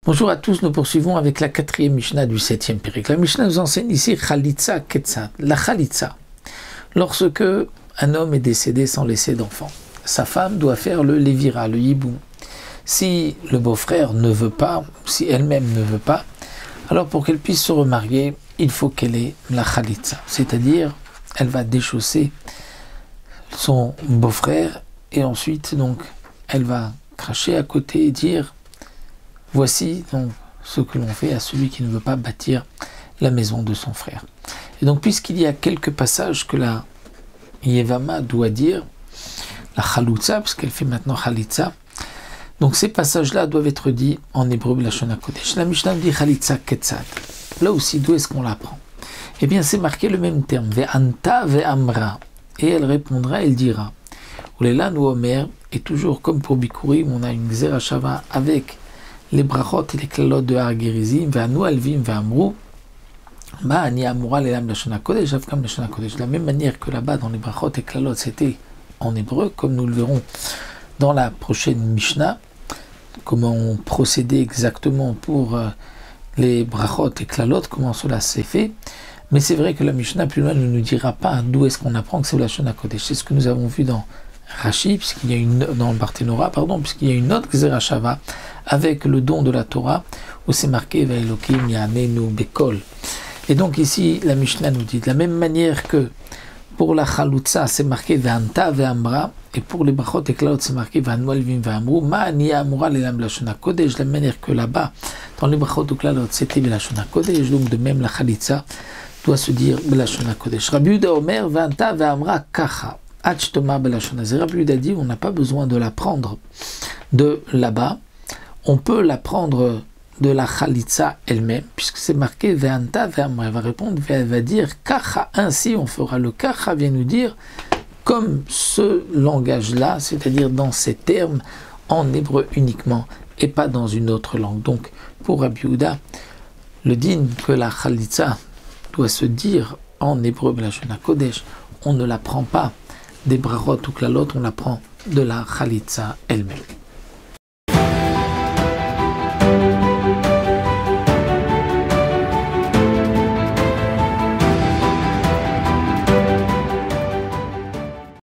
Bonjour à tous, nous poursuivons avec la 4e Mishnah du 7e Pérec. La Mishnah nous enseigne ici Chalitza Ketzad, la Chalitza. Lorsque un homme est décédé sans laisser d'enfant, sa femme doit faire le Lévira, le Yiboum. Si le beau-frère ne veut pas, si elle-même ne veut pas, alors pour qu'elle puisse se remarier, il faut qu'elle ait la Chalitza. C'est-à-dire, elle va déchausser son beau-frère et ensuite, donc, elle va cracher à côté et dire: voici donc ce que l'on fait à celui qui ne veut pas bâtir la maison de son frère. Et donc, puisqu'il y a quelques passages que la Yevama doit dire, la Chaloutza, parce qu'elle fait maintenant Chalitza, donc ces passages-là doivent être dits en hébreu Lashon HaKodesh. La Mishnah dit Chalitza Ketzad. Là aussi, d'où est-ce qu'on l'apprend? Eh bien, c'est marqué le même terme, Ve'anta ve'amra. Et elle répondra, elle dira. Oulela nou omer, et toujours comme pour Bikurim, on a une Gzera Shava avec les brachot et les klalot de Har Gerizim, ve'anu alvim ve'amru, ma'ani amura le'lam lashon hakodesh, avkam lashon hakodesh. De la même manière que là-bas, dans les brachot et klalot, c'était en hébreu, comme nous le verrons dans la prochaine Mishnah, comment on procédait exactement pour les brachot et klalot, comment cela s'est fait. Mais c'est vrai que la Mishnah plus loin ne nous dira pas d'où est-ce qu'on apprend que c'est lashon hakodesh. C'est ce que nous avons vu dans Rashi, puisqu'il y a dans le Barthénora, puisqu'il y a une autre Gzera Shava avec le don de la Torah, où c'est marqué Ve'elokim ya'anenu bekol. Et donc ici, la Mishnah nous dit, de la même manière que pour la Chaloutza, c'est marqué Ve'anta ve'amra, et pour les brachot et klalot, c'est marqué Ve'anu alvim ve'amru, ma'ani amura le'lam lashon hakodesh, de la même manière que là-bas, dans les brachot et klalot, c'était lashon hakodesh, donc de même la Chalitza doit se dire lashon hakodesh. Rabbi Yehuda Omer Ve'anta ve'amra kacha. Rabbi Yehuda dit, on n'a pas besoin de la prendre de là-bas, on peut la prendre de la Chalitza elle-même, puisque c'est marqué Ve'anta ve'amra. Elle va répondre, elle va dire Kacha, ainsi on fera. Le Kacha vient nous dire comme ce langage-là, c'est-à-dire dans ces termes en hébreu uniquement et pas dans une autre langue. Donc pour Rabbi Yehuda, le din que la Chalitza doit se dire en hébreu Lashon HaKodesh, on ne la prend pas des brachot ou klalot, on la prend de la Chalitza elle-même.